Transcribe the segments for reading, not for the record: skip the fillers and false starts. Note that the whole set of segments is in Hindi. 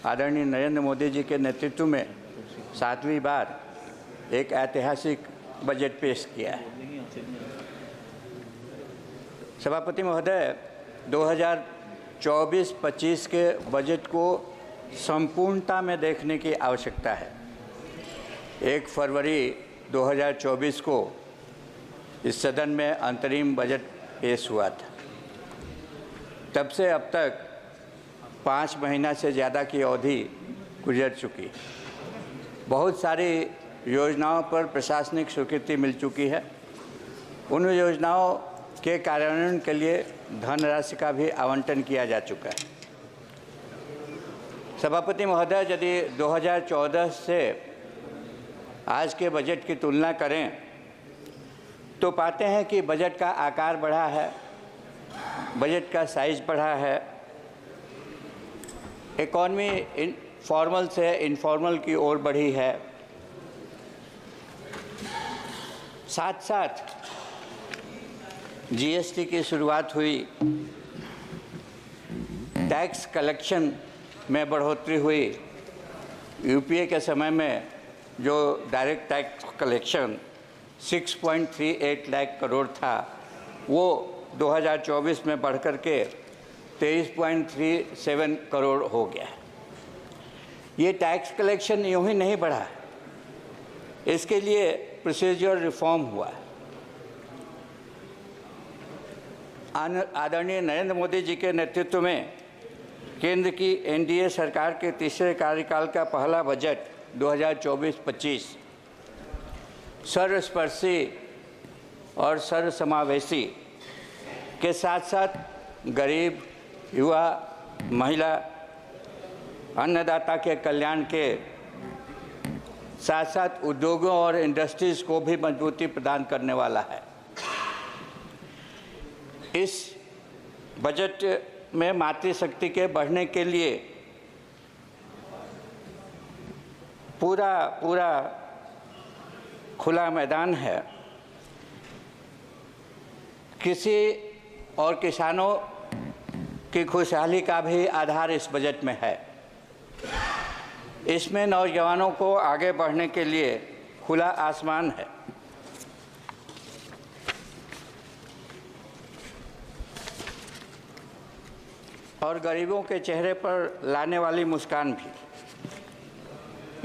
आदरणीय नरेंद्र मोदी जी के नेतृत्व में 7वीं बार एक ऐतिहासिक बजट पेश किया है। सभापति महोदय, 2024-25 के बजट को संपूर्णता में देखने की आवश्यकता है। 1 फरवरी 2024 को इस सदन में अंतरिम बजट पेश हुआ था। तब से अब तक 5 महीना से ज़्यादा की अवधि गुजर चुकी। बहुत सारी योजनाओं पर प्रशासनिक स्वीकृति मिल चुकी है। उन योजनाओं के कार्यान्वयन के लिए धनराशि का भी आवंटन किया जा चुका है। सभापति महोदय, यदि 2014 से आज के बजट की तुलना करें तो पाते हैं कि बजट का आकार बढ़ा है, बजट का साइज बढ़ा है, इकॉनमी फॉर्मल से इनफॉर्मल की ओर बढ़ी है। साथ साथ जीएसटी की शुरुआत हुई, टैक्स कलेक्शन में बढ़ोतरी हुई। यूपीए के समय में जो direct tax collection 6.38 lakh crore था, वो 2024 में बढ़कर के 23.37 करोड़ हो गया। ये टैक्स कलेक्शन यूँ ही नहीं बढ़ा, इसके लिए प्रोसीजर रिफॉर्म हुआ। आदरणीय नरेंद्र मोदी जी के नेतृत्व में केंद्र की एनडीए सरकार के तीसरे कार्यकाल का पहला बजट 2024-25 सर्वस्पर्शी और सर्वसमावेशी के साथ साथ गरीब, युवा, महिला, अन्नदाता के कल्याण के साथ साथ उद्योगों और इंडस्ट्रीज़ को भी मजबूती प्रदान करने वाला है। इस बजट में मातृशक्ति के बढ़ने के लिए पूरा खुला मैदान है। कृषि और किसानों की खुशहाली का भी आधार इस बजट में है। इसमें नौजवानों को आगे बढ़ने के लिए खुला आसमान है। और गरीबों के चेहरे पर लाने वाली मुस्कान भी।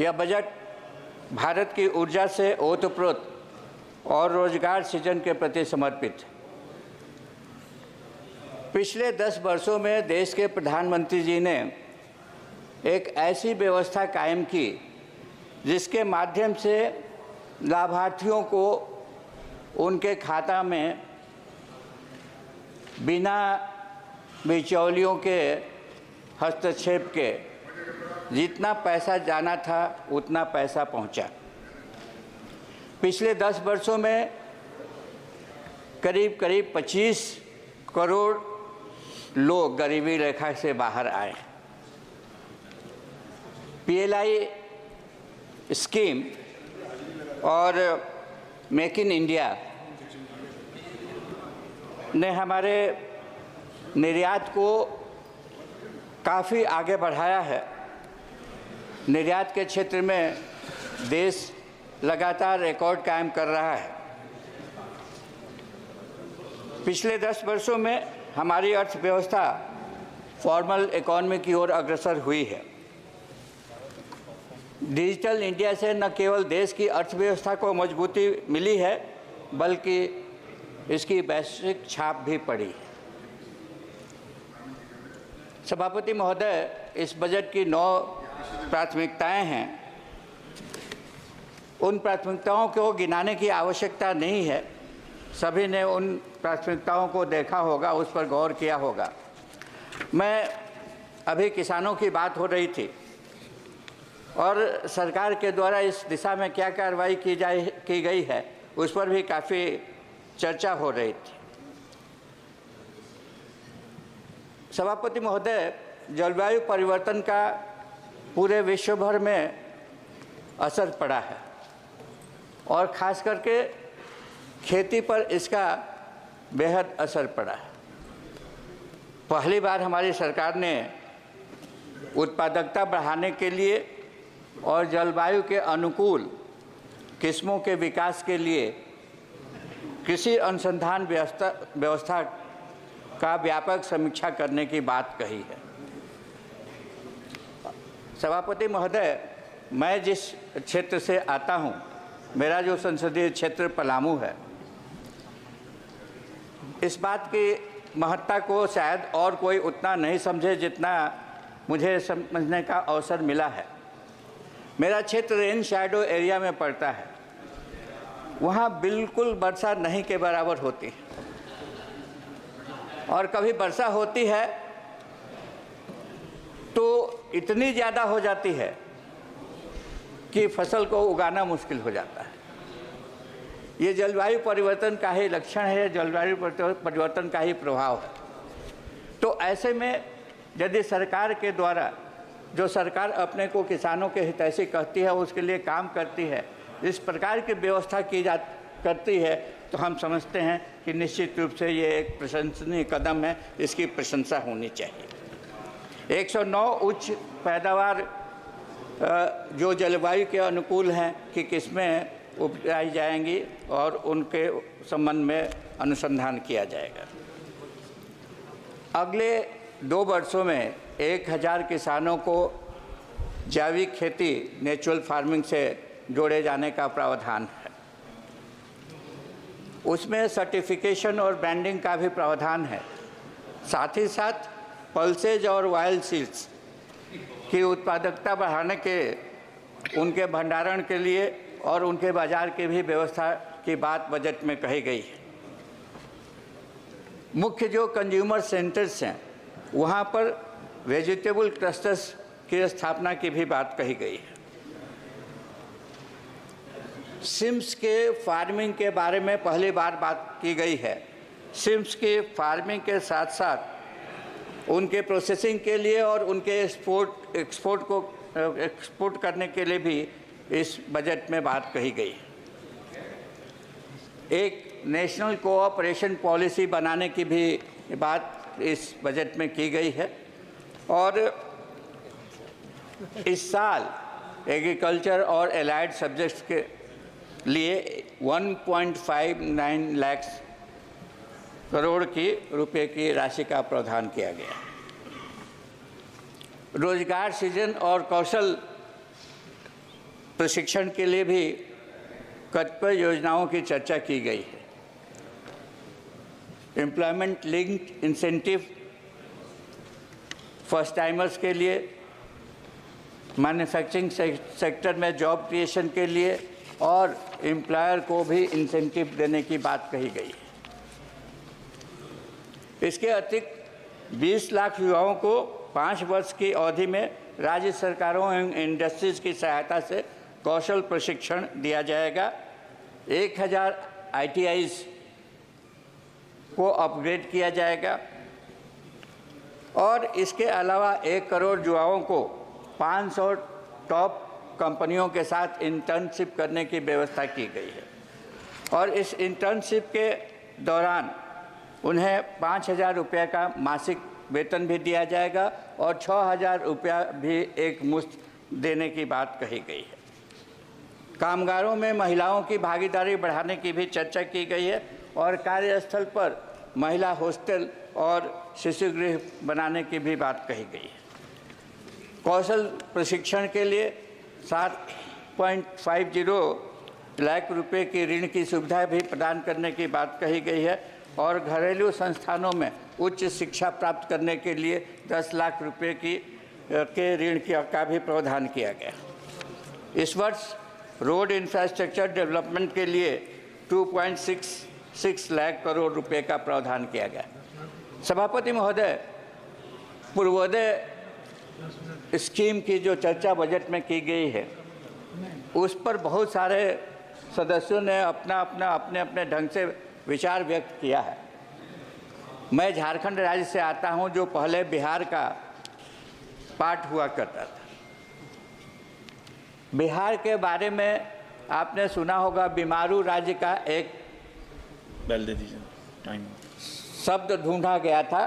यह बजट भारत की ऊर्जा से ओतप्रोत और रोजगार सृजन के प्रति समर्पित है। पिछले 10 वर्षों में देश के प्रधानमंत्री जी ने एक ऐसी व्यवस्था कायम की जिसके माध्यम से लाभार्थियों को उनके खाता में बिना बिचौलियों के हस्तक्षेप के जितना पैसा जाना था उतना पैसा पहुंचा। पिछले 10 वर्षों में करीब 25 करोड़ लोग गरीबी रेखा से बाहर आए। पीएलआई स्कीम और मेक इन इंडिया ने हमारे निर्यात को काफ़ी आगे बढ़ाया है। निर्यात के क्षेत्र में देश लगातार रिकॉर्ड कायम कर रहा है। पिछले 10 वर्षों में हमारी अर्थव्यवस्था फॉर्मल इकॉनमी की ओर अग्रसर हुई है। डिजिटल इंडिया से न केवल देश की अर्थव्यवस्था को मजबूती मिली है, बल्कि इसकी वैश्विक छाप भी पड़ी है। सभापति महोदय, इस बजट की 9 प्राथमिकताएं हैं। उन प्राथमिकताओं को गिनाने की आवश्यकता नहीं है। सभी ने उन प्राथमिकताओं को देखा होगा, उस पर गौर किया होगा। मैं अभी किसानों की बात हो रही थी और सरकार के द्वारा इस दिशा में क्या कार्रवाई की गई है, उस पर भी काफ़ी चर्चा हो रही थी। सभापति महोदय, जलवायु परिवर्तन का पूरे विश्व भर में असर पड़ा है और ख़ास करके खेती पर इसका बेहद असर पड़ा है। पहली बार हमारी सरकार ने उत्पादकता बढ़ाने के लिए और जलवायु के अनुकूल किस्मों के विकास के लिए कृषि अनुसंधान व्यवस्था का व्यापक समीक्षा करने की बात कही है। सभापति महोदय, मैं जिस क्षेत्र से आता हूं, मेरा जो संसदीय क्षेत्र पलामू है, इस बात की महत्ता को शायद और कोई उतना नहीं समझे जितना मुझे समझने का अवसर मिला है। मेरा क्षेत्र रेन शैडो एरिया में पड़ता है। वहाँ बिल्कुल वर्षा नहीं के बराबर होती है, और कभी वर्षा होती है तो इतनी ज़्यादा हो जाती है कि फसल को उगाना मुश्किल हो जाता है। ये जलवायु परिवर्तन का ही लक्षण है, जलवायु परिवर्तन का ही प्रभाव है। तो ऐसे में यदि सरकार के द्वारा, जो सरकार अपने को किसानों के हितैषी कहती है, उसके लिए काम करती है, इस प्रकार की व्यवस्था करती है, तो हम समझते हैं कि निश्चित रूप से ये एक प्रशंसनीय कदम है, इसकी प्रशंसा होनी चाहिए। 109 उच्च पैदावार जो जलवायु के अनुकूल हैं कि किस्में उपजाई जाएंगी और उनके संबंध में अनुसंधान किया जाएगा। अगले 2 वर्षों में 1000 किसानों को जैविक खेती, नेचुरल फार्मिंग से जोड़े जाने का प्रावधान है। उसमें सर्टिफिकेशन और ब्रांडिंग का भी प्रावधान है। साथ ही साथ पल्सेज और वाइल्ड सीड्स की उत्पादकता बढ़ाने के, उनके भंडारण के लिए और उनके बाजार की भी व्यवस्था की बात बजट में कही गई है। मुख्य जो कंज्यूमर सेंटर्स हैं, वहाँ पर वेजिटेबल क्लस्टर्स की स्थापना की भी बात कही गई है। सिम्स के फार्मिंग के बारे में पहली बार बात की गई है। सिम्स के फार्मिंग के साथ साथ उनके प्रोसेसिंग के लिए और उनके एक्सपोर्ट करने के लिए भी इस बजट में बात कही गई। एक नेशनल कोऑपरेशन पॉलिसी बनाने की भी बात इस बजट में की गई है। और इस साल एग्रीकल्चर और एलाइड सब्जेक्ट्स के लिए 1.59 लाख करोड़ की रुपए की राशि का प्रावधान किया गया। रोजगार सृजन और कौशल प्रशिक्षण के लिए भी कतिपय योजनाओं की चर्चा की गई है। Employment linked incentive first timers के लिए, मैन्युफैक्चरिंग सेक्टर में जॉब क्रिएशन के लिए और एम्प्लॉयर को भी इंसेंटिव देने की बात कही गई है। इसके अतिरिक्त 20 लाख युवाओं को 5 वर्ष की अवधि में राज्य सरकारों एवं इंडस्ट्रीज की सहायता से कौशल प्रशिक्षण दिया जाएगा। 1000 ITIs को अपग्रेड किया जाएगा और इसके अलावा 1 करोड़ युवाओं को 500 टॉप कंपनियों के साथ इंटर्नशिप करने की व्यवस्था की गई है। और इस इंटर्नशिप के दौरान उन्हें 5000 रुपये का मासिक वेतन भी दिया जाएगा और 6000 रुपया भी एक मुश्त देने की बात कही गई है। कामगारों में महिलाओं की भागीदारी बढ़ाने की भी चर्चा की गई है और कार्यस्थल पर महिला हॉस्टल और शिशु गृह बनाने की भी बात कही गई है। कौशल प्रशिक्षण के लिए 7.50 लाख रुपए की ऋण की सुविधा भी प्रदान करने की बात कही गई है और घरेलू संस्थानों में उच्च शिक्षा प्राप्त करने के लिए 10 लाख रुपए के ऋण का भी प्रावधान किया गया। इस वर्ष रोड इंफ्रास्ट्रक्चर डेवलपमेंट के लिए 2.66 लाख करोड़ रुपए का प्रावधान किया गया। सभापति महोदय, पूर्वोदय स्कीम की जो चर्चा बजट में की गई है, उस पर बहुत सारे सदस्यों ने अपने अपने ढंग से विचार व्यक्त किया है। मैं झारखंड राज्य से आता हूं, जो पहले बिहार का पार्ट हुआ करता था। बिहार के बारे में आपने सुना होगा, बीमारू राज्य का एक शब्द ढूंढा गया था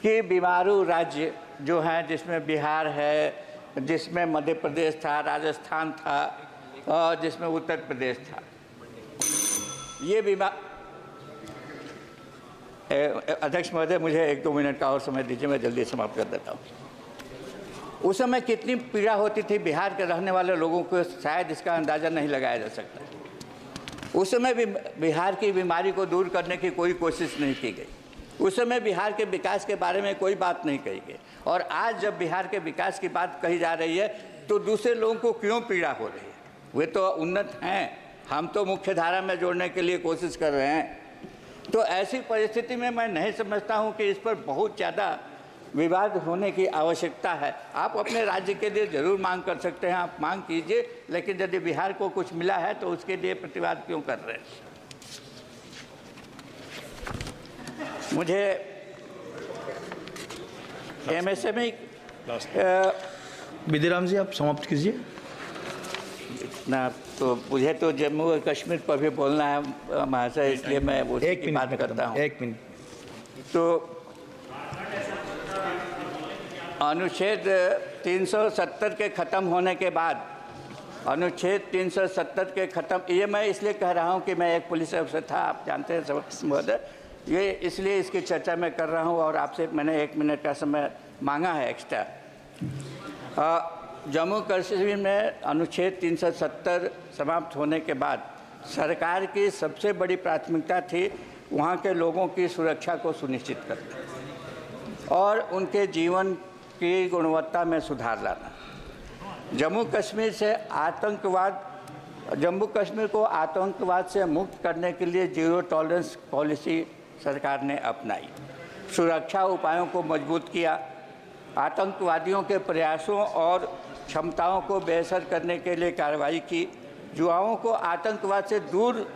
कि बीमारू राज्य जो हैं, जिसमें बिहार है, जिसमें मध्य प्रदेश था, राजस्थान था और जिसमें उत्तर प्रदेश था, ये अध्यक्ष महोदय, मुझे 1-2 मिनट का और समय दीजिए, मैं जल्दी समाप्त कर देता हूँ। उस समय कितनी पीड़ा होती थी बिहार के रहने वाले लोगों को, शायद इसका अंदाज़ा नहीं लगाया जा सकता। उस समय भी बिहार की बीमारी को दूर करने की कोई कोशिश नहीं की गई। उस समय बिहार के विकास के बारे में कोई बात नहीं कही गई। और आज जब बिहार के विकास की बात कही जा रही है तो दूसरे लोगों को क्यों पीड़ा हो रही है? वे तो उन्नत हैं, हम तो मुख्य धारा में जोड़ने के लिए कोशिश कर रहे हैं। तो ऐसी परिस्थिति में मैं नहीं समझता हूं कि इस पर बहुत ज़्यादा विवाद होने की आवश्यकता है। आप अपने राज्य के लिए ज़रूर मांग कर सकते हैं, आप मांग कीजिए, लेकिन यदि बिहार को कुछ मिला है तो उसके लिए प्रतिवाद क्यों कर रहे हैं? मुझे एमएसएमई विधिराम जी, आप समाप्त कीजिए ना। तो मुझे तो जम्मू और कश्मीर पर भी बोलना है महाशय, इसलिए मैं उसी की बात करता हूँ। 1 मिनट। तो अनुच्छेद 370 के ख़त्म होने के बाद, अनुच्छेद 370 के ख़त्म, ये मैं इसलिए कह रहा हूँ कि मैं एक पुलिस अफसर था, आप जानते हैं सभापति महोदय, ये इसलिए इसकी चर्चा मैं कर रहा हूँ और आपसे मैंने 1 मिनट का समय मांगा है एक्स्ट्रा। जम्मू कश्मीर में अनुच्छेद 370 समाप्त होने के बाद सरकार की सबसे बड़ी प्राथमिकता थी वहाँ के लोगों की सुरक्षा को सुनिश्चित करना और उनके जीवन की गुणवत्ता में सुधार लाना। जम्मू कश्मीर को आतंकवाद से मुक्त करने के लिए जीरो टॉलरेंस पॉलिसी सरकार ने अपनाई, सुरक्षा उपायों को मजबूत किया, आतंकवादियों के प्रयासों और क्षमताओं को बेअसर करने के लिए कार्रवाई की, युवाओं को आतंकवाद से दूर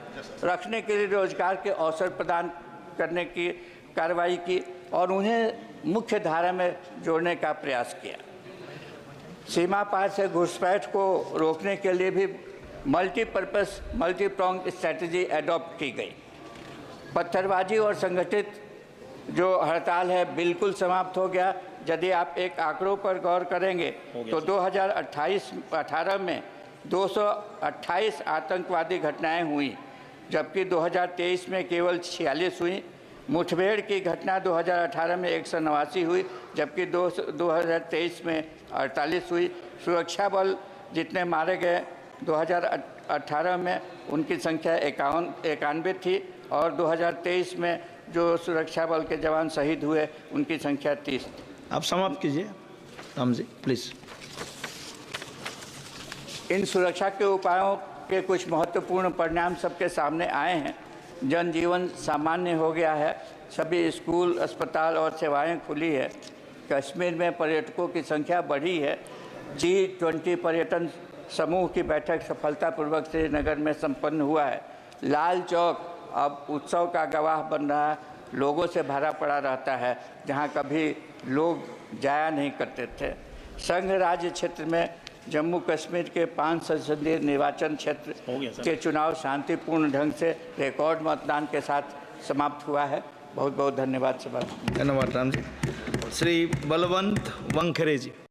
रखने के लिए रोजगार के अवसर प्रदान करने की कार्रवाई की और उन्हें मुख्य धारा में जोड़ने का प्रयास किया। सीमा पार से घुसपैठ को रोकने के लिए भी मल्टीपर्पस मल्टीप्रॉन्ग स्ट्रैटेजी एडॉप्ट की गई। पत्थरबाजी और संगठित जो हड़ताल है बिल्कुल समाप्त हो गया। यदि आप एक आंकड़ों पर गौर करेंगे तो 2018 में 228 आतंकवादी घटनाएं हुई, जबकि 2023 में केवल 46 हुई। मुठभेड़ की घटना 2018 में 189 हुई, जबकि 2023 में 48 हुई। सुरक्षा बल जितने मारे गए 2018 में उनकी संख्या 91 थी और 2023 में जो सुरक्षा बल के जवान शहीद हुए उनकी संख्या 30 थी। आप समाप्त कीजिए राम जी प्लीज़। इन सुरक्षा के उपायों के कुछ महत्वपूर्ण परिणाम सबके सामने आए हैं। जनजीवन सामान्य हो गया है, सभी स्कूल, अस्पताल और सेवाएं खुली है। कश्मीर में पर्यटकों की संख्या बढ़ी है। G20 पर्यटन समूह की बैठक सफलतापूर्वक श्रीनगर में संपन्न हुआ है। लाल चौक अब उत्सव का गवाह बन रहा है, लोगों से भरा पड़ा रहता है, जहां कभी लोग जाया नहीं करते थे। संघ राज्य क्षेत्र में जम्मू कश्मीर के 5 संसदीय निर्वाचन क्षेत्र के चुनाव शांतिपूर्ण ढंग से रिकॉर्ड मतदान के साथ समाप्त हुआ है। बहुत बहुत धन्यवाद सभा। धन्यवाद राम जी। श्री बलवंत वंखरे जी।